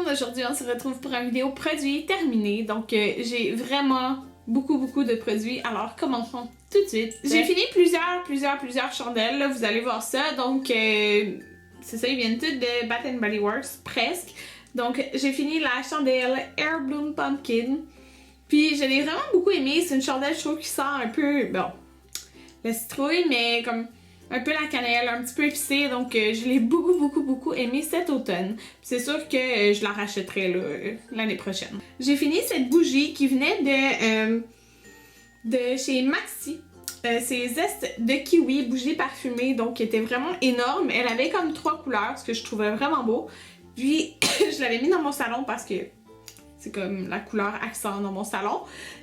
monde, aujourd'hui on se retrouve pour une vidéo produit terminé. Donc j'ai vraiment beaucoup de produits, alors commençons tout de suite. J'ai fini plusieurs chandelles, là, vous allez voir ça. Donc c'est ça, ils viennent toutes de Bath & Body Works, presque. Donc j'ai fini la chandelle Air Bloom Pumpkin. Puis je l'ai vraiment beaucoup aimée, c'est une chandelle je trouve qui sent un peu, bon, la citrouille, mais comme un peu la cannelle, un petit peu épicée, donc je l'ai beaucoup aimé cet automne. C'est sûr que je la rachèterai l'année prochaine. J'ai fini cette bougie qui venait de chez Maxi. C'est Zest de kiwi, bougie parfumée, donc qui était vraiment énorme. Elle avait comme 3 couleurs, ce que je trouvais vraiment beau. Puis je l'avais mis dans mon salon parce que c'est comme la couleur accent dans mon salon.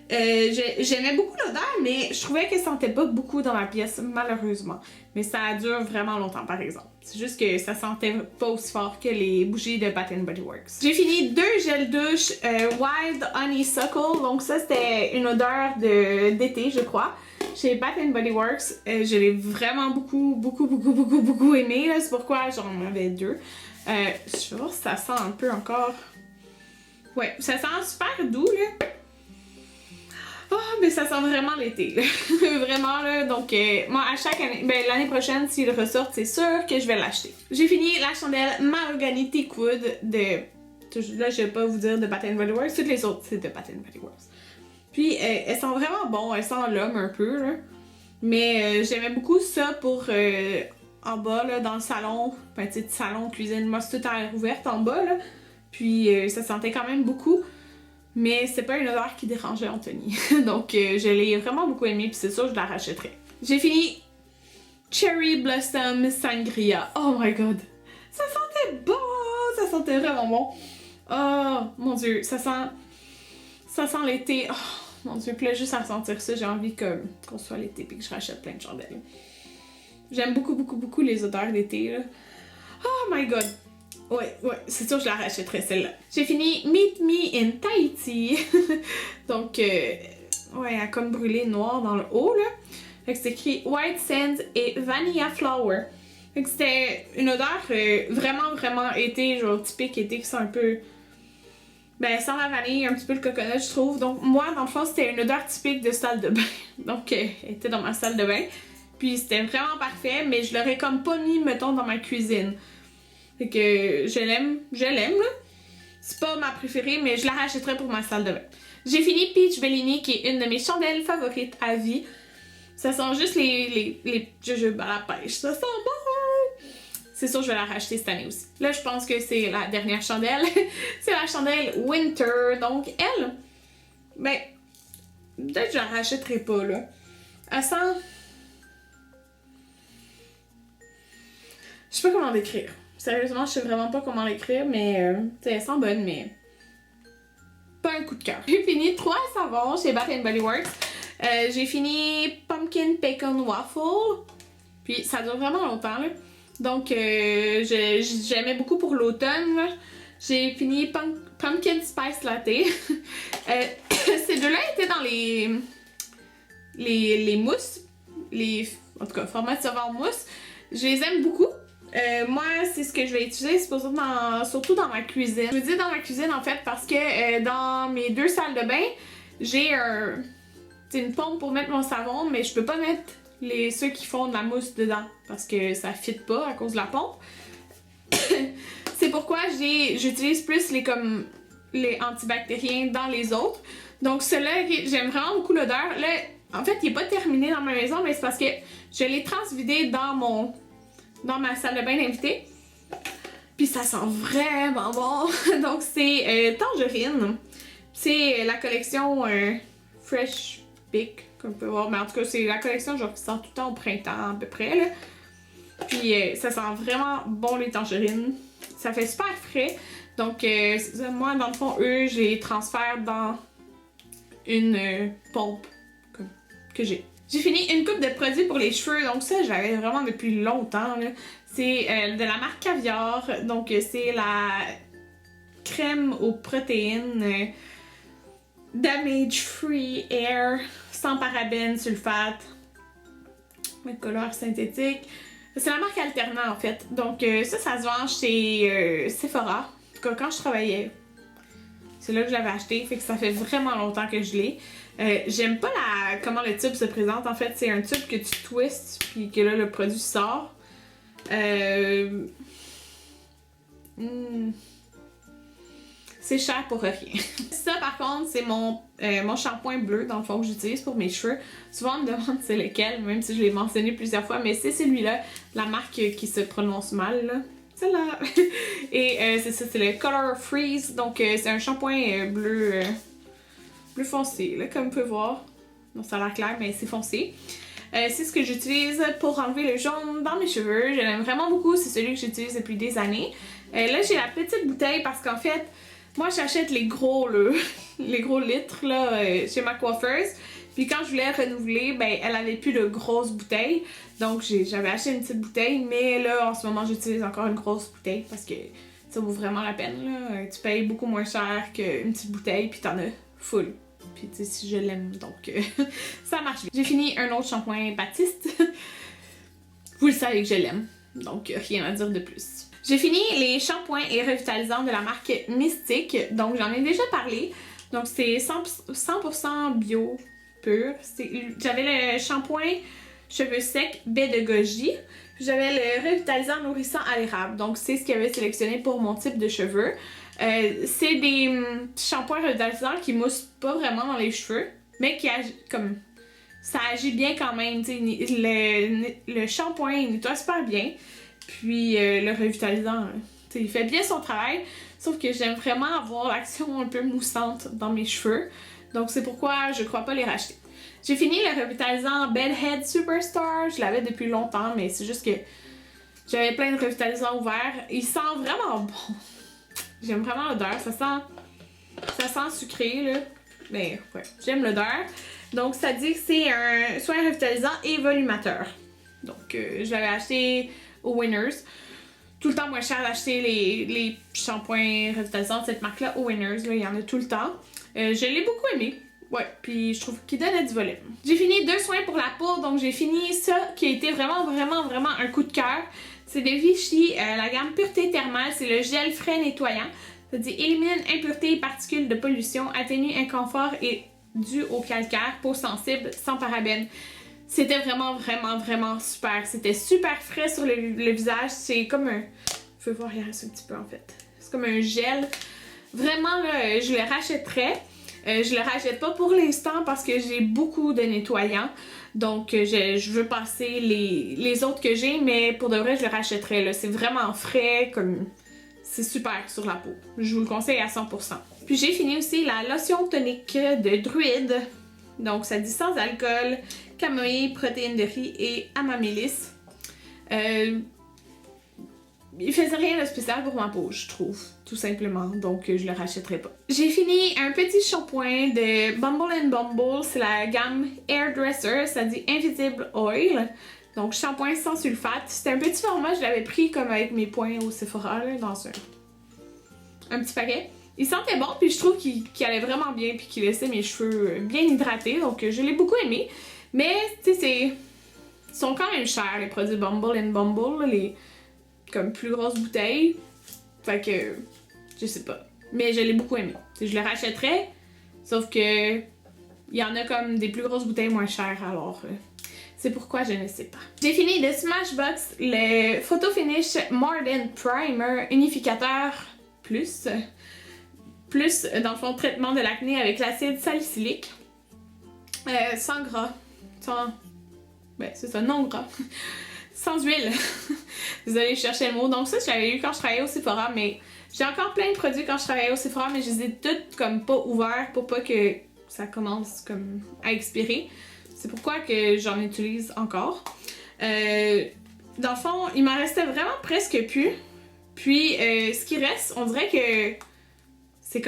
J'aimais beaucoup l'odeur, mais je trouvais qu'elle sentait pas beaucoup dans ma pièce, malheureusement. Mais ça dure vraiment longtemps, par exemple. C'est juste que ça sentait pas aussi fort que les bougies de Bath & Body Works. J'ai fini 2 gels douche Wild Honeysuckle. Donc ça, c'était une odeur d'été, je crois, chez Bath & Body Works. Je l'ai vraiment beaucoup aimé. C'est pourquoi j'en avais 2. Je vais voir si ça sent un peu encore... Ouais, ça sent super doux, là. Oh, mais ça sent vraiment l'été, vraiment, là. Donc, moi, à chaque année, ben, l'année prochaine, s'il ressort, c'est sûr que je vais l'acheter. J'ai fini la chandelle Mahogany Teakwood de... Là, je vais pas vous dire de Bath & Body Works. Toutes les autres, c'est de Bath & Body Works. Puis, elles sont vraiment bonnes. Elles sentent l'homme un peu, là. Mais j'aimais beaucoup ça pour... en bas, là, dans le salon. Petit salon, cuisine. Moi, c'est tout à l'air ouverte en bas, là. Puis ça sentait quand même beaucoup, mais c'est pas une odeur qui dérangeait Anthony. Donc je l'ai vraiment beaucoup aimé, puis c'est sûr que je la rachèterai. J'ai fini Cherry Blossom Sangria. Oh my god! Ça sentait bon! Ça sentait vraiment bon. Oh mon dieu, ça sent l'été. Oh mon dieu, puis là juste à sentir ça, j'ai envie qu'on soit l'été puis que je rachète plein de chandelles. J'aime beaucoup les odeurs d'été, là. Oh my god! Ouais, c'est sûr que je la rachèterai celle-là. J'ai fini Meet Me in Tahiti. Donc, ouais, elle a comme brûlé noir dans le haut, là. Fait que c'est écrit White Sands et Vanilla Flower. Fait que c'était une odeur vraiment été, genre typique été, qui sent un peu... Ben, sans la vanille, un petit peu le coconut, je trouve. Donc, moi, dans le fond, c'était une odeur typique de salle de bain. Donc, elle était dans ma salle de bain. Puis, c'était vraiment parfait, mais je l'aurais comme pas mis, mettons, dans ma cuisine. Fait que je l'aime, là. C'est pas ma préférée, mais je la rachèterai pour ma salle de bain. J'ai fini Peach Bellini, qui est une de mes chandelles favorites à vie. Ça sent juste les jujubes à la pêche. Ça sent bon! C'est sûr que je vais la racheter cette année aussi. Là, je pense que c'est la dernière chandelle. C'est la chandelle Winter. Donc, elle, ben, peut-être que je la rachèterai pas, là. Elle sent... Je sais pas comment décrire. Sérieusement, je sais vraiment pas comment l'écrire, mais elle sent bonne, mais pas un coup de cœur. J'ai fini 3 savons chez Bath & Body Works. J'ai fini Pumpkin Pecan Waffle, puis ça dure vraiment longtemps, là. Donc, j'aimais beaucoup pour l'automne. J'ai fini Pumpkin Spice Latte. Ces deux-là étaient dans les mousses, en tout cas, format de savon mousse. Je les aime beaucoup. Moi, c'est ce que je vais utiliser, c'est surtout dans ma cuisine. Je vous dis dans ma cuisine en fait parce que dans mes 2 salles de bain, j'ai une pompe pour mettre mon savon, mais je peux pas mettre ceux qui font de la mousse dedans parce que ça fit pas à cause de la pompe. C'est pourquoi j'utilise plus les antibactériens dans les autres. Donc ceux-là, j'aime vraiment beaucoup l'odeur. Là, en fait, il est pas terminé dans ma maison, mais c'est parce que je l'ai transvidé dans ma salle de bain d'invité. Puis ça sent vraiment bon. Donc c'est Tangerine. C'est la collection Fresh Pick, comme on peut voir. Mais en tout cas, c'est la collection genre qui sort tout le temps au printemps à peu près, là. Puis ça sent vraiment bon les tangerines. Ça fait super frais. Donc moi, dans le fond, eux, je les transfère dans une pompe que j'ai. J'ai fini une coupe de produits pour les cheveux, donc ça j'avais vraiment depuis longtemps. C'est de la marque Caviar, donc c'est la crème aux protéines Damage Free Air, sans parabènes, sulfate, color synthétique. C'est la marque Alterna en fait, donc ça se vend chez Sephora. cas, quand je travaillais, c'est là que je l'avais acheté, fait que ça fait vraiment longtemps que je l'ai. J'aime pas comment le tube se présente. En fait, c'est un tube que tu twists, puis que là, le produit sort. C'est cher pour rien. Ça, par contre, c'est mon shampoing bleu, dans le fond, que j'utilise pour mes cheveux. Souvent, on me demande c'est lequel, même si je l'ai mentionné plusieurs fois, mais c'est celui-là, la marque qui se prononce mal, là. Celle-là! Et c'est ça, c'est le Color Freeze. Donc, c'est un shampoing bleu foncé, là, comme vous pouvez voir. Non, ça a l'air clair, mais c'est foncé. C'est ce que j'utilise pour enlever le jaune dans mes cheveux. Je l'aime vraiment beaucoup, c'est celui que j'utilise depuis des années. Là, j'ai la petite bouteille parce qu'en fait, moi, j'achète les gros, là, les gros litres là, chez ma coiffeuse. Puis quand je voulais renouveler, ben, elle avait plus de grosses bouteilles. Donc, j'avais acheté une petite bouteille. Mais là, en ce moment, j'utilise encore une grosse bouteille parce que ça vaut vraiment la peine. Là. Tu payes beaucoup moins cher qu'une petite bouteille, puis t'en as full. Puis tu sais, si je l'aime, donc ça marche bien. J'ai fini un autre shampoing Baptiste. Vous le savez que je l'aime. Donc, rien à dire de plus. J'ai fini les shampoings et revitalisants de la marque Mystique. Donc, j'en ai déjà parlé. Donc, c'est 100% bio pur. J'avais le shampoing cheveux secs baie de goji. J'avais le revitalisant nourrissant à l'érable. Donc, c'est ce qu'il avait sélectionné pour mon type de cheveux. C'est des shampoings revitalisants qui moussent pas vraiment dans les cheveux, mais qui agit comme... Ça agit bien quand même. Le shampoing il nettoie super bien. Puis le revitalisant, il fait bien son travail, sauf que j'aime vraiment avoir l'action un peu moussante dans mes cheveux. Donc c'est pourquoi je crois pas les racheter. J'ai fini le revitalisant Bedhead Superstar, je l'avais depuis longtemps, mais c'est juste que j'avais plein de revitalisants ouverts. Il sent vraiment bon. J'aime vraiment l'odeur, ça sent sucré là. Mais ouais, j'aime l'odeur. Donc ça dit que c'est un soin revitalisant et volumateur. Donc je l'avais acheté au Winners. Tout le temps moins cher d'acheter les shampoings revitalisants de cette marque-là au Winners. Là, il y en a tout le temps. Je l'ai beaucoup aimé. Ouais, puis je trouve qu'il donnait du volume. J'ai fini 2 soins pour la peau, donc j'ai fini ça qui a été vraiment un coup de cœur. C'est de Vichy, la gamme Pureté Thermale, c'est le gel frais nettoyant. Ça dit élimine impuretés et particules de pollution, atténue inconfort et dû au calcaire, peau sensible, sans parabènes. C'était vraiment super. C'était super frais sur le visage. C'est comme un... Vous pouvez voir, il reste un petit peu en fait. C'est comme un gel. Vraiment, là, je le rachèterais. Je le rachète pas pour l'instant parce que j'ai beaucoup de nettoyants. Donc, je veux passer les autres que j'ai, mais pour de vrai, je le rachèterais. C'est vraiment frais, comme... C'est super sur la peau. Je vous le conseille à 100%. Puis j'ai fini aussi la lotion tonique de Druide. Donc, ça dit sans alcool, camomille, protéines de riz et amamélis. Il faisait rien de spécial pour ma peau, je trouve, tout simplement. Donc, je le rachèterai pas. J'ai fini un petit shampoing de Bumble & Bumble. C'est la gamme Hairdresser. Ça dit Invisible Oil. Donc, shampoing sans sulfate. C'était un petit format. Je l'avais pris comme avec mes points au Sephora, là, dans un petit paquet. Il sentait bon, puis je trouve qu'il allait vraiment bien, puis qu'il laissait mes cheveux bien hydratés, donc je l'ai beaucoup aimé. Mais, tu sais, ils sont quand même chers, les produits Bumble & Bumble, les comme plus grosses bouteilles. Fait que, je sais pas. Mais je l'ai beaucoup aimé. T'sais, je le rachèterais, sauf que il y en a comme des plus grosses bouteilles moins chères, alors c'est pourquoi je ne sais pas. J'ai fini de Smashbox le Photo Finish Mordant Primer Unificateur Plus. Dans le fond, traitement de l'acné avec l'acide salicylique. Sans gras. Ben, c'est ça, non gras. Sans huile. Désolée, je cherchais le mot. Donc ça, je l'avais eu quand je travaillais au Sephora, mais j'ai encore plein de produits quand je travaillais au Sephora, mais je les ai toutes comme pas ouverts pour pas que ça commence comme à expirer. C'est pourquoi que j'en utilise encore. Dans le fond, il m'en restait vraiment presque plus. Puis, ce qui reste, on dirait que c'est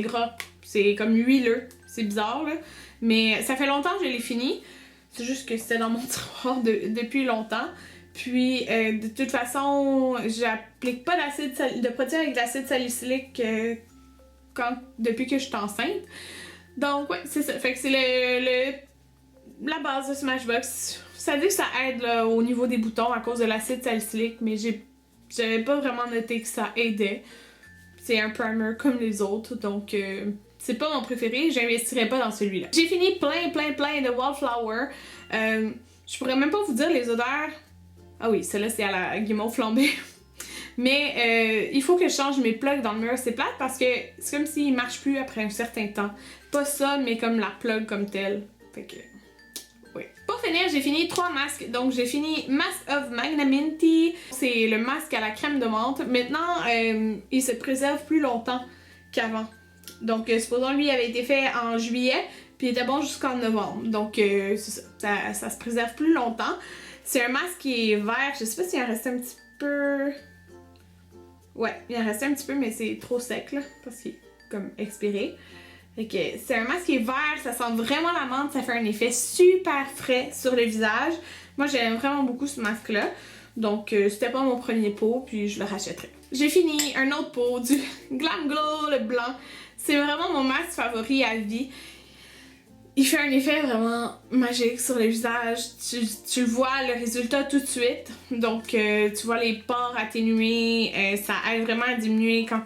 gras, c'est comme huileux, c'est bizarre là, mais ça fait longtemps que je l'ai fini, c'est juste que c'était dans mon tiroir depuis longtemps, puis de toute façon, j'applique pas de produit avec de l'acide salicylique depuis que je suis enceinte, donc ouais, c'est ça, fait que c'est la base de Smashbox, ça dit que ça aide là, au niveau des boutons à cause de l'acide salicylique, mais j'avais pas vraiment noté que ça aidait. c'est un primer comme les autres, donc c'est pas mon préféré, j'investirais pas dans celui-là. J'ai fini plein de Wallflower. Je pourrais même pas vous dire les odeurs. Ah oui, celle-là c'est à la guimauve flambée. Mais il faut que je change mes plugs dans le mur. C'est plate parce que c'est comme s'ils marchent plus après un certain temps. Pas ça, mais comme la plug comme telle. Fait que... oui. Pour finir, j'ai fini 3 masques. Donc j'ai fini Mask of Magnanimity. C'est le masque à la crème de menthe. Maintenant, il se préserve plus longtemps qu'avant. Donc supposons lui avait été fait en juillet, puis il était bon jusqu'en novembre. Donc c'est ça. Ça se préserve plus longtemps. C'est un masque qui est vert. Je sais pas s'il en reste un petit peu... Ouais, il en reste un petit peu, mais c'est trop sec là, parce qu'il est comme expiré. Fait que c'est un masque qui est vert, ça sent vraiment la menthe, ça fait un effet super frais sur le visage. Moi j'aime vraiment beaucoup ce masque là, donc c'était pas mon premier pot, puis je le rachèterai. J'ai fini un autre pot du Glam Glow le blanc. C'est vraiment mon masque favori à vie. Il fait un effet vraiment magique sur le visage. Tu le vois le résultat tout de suite. Donc tu vois les pores atténués. Ça aide vraiment à diminuer quand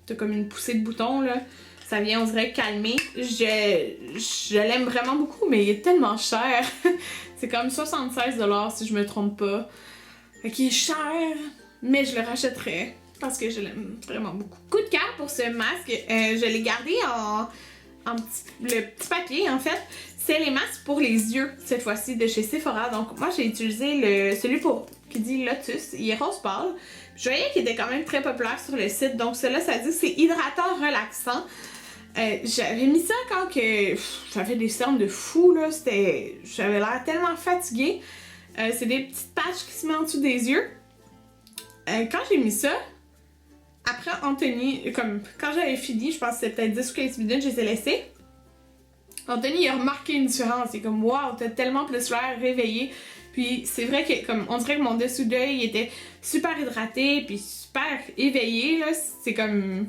t'as comme une poussée de boutons là. Ça vient on dirait calmer. Je l'aime vraiment beaucoup mais il est tellement cher. C'est comme 76$ si je me trompe pas. Fait qu'il est cher mais je le rachèterais parce que je l'aime vraiment beaucoup. Coup de cœur pour ce masque. Je l'ai gardé le petit papier en fait, c'est les masques pour les yeux cette fois-ci de chez Sephora. Donc moi j'ai utilisé celui qui dit Lotus, il est rose pâle. Je voyais qu'il était quand même très populaire sur le site, donc celui-là ça dit c'est hydratant relaxant. J'avais mis ça quand que j'avais des cernes de fou là, j'avais l'air tellement fatiguée. C'est des petites patches qui se mettent en dessous des yeux. Quand j'ai mis ça, après Anthony, comme quand j'avais fini, je pense que c'était peut-être 10 ou 15 minutes, je les ai laissés. Anthony il a remarqué une différence, il est comme waouh, t'as tellement plus l'air réveillé. Puis c'est vrai que comme on dirait que mon dessous d'œil était super hydraté puis super éveillé là, c'est comme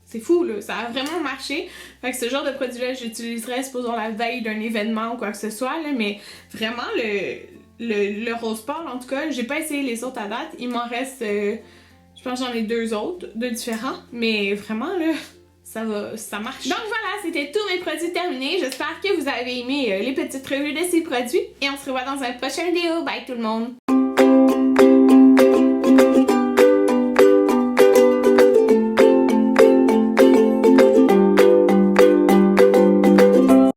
c'est fou là, ça a vraiment marché. Fait que ce genre de produit là, j'utiliserais supposons la veille d'un événement ou quoi que ce soit là, mais vraiment le rose pâle en tout cas, j'ai pas essayé les autres à date, il m'en reste je pense que j'en ai 2 autres, 2 différents, mais vraiment là, ça marche. Donc voilà, c'était tous mes produits terminés. J'espère que vous avez aimé les petites revues de ces produits et on se revoit dans un prochain vidéo. Bye tout le monde!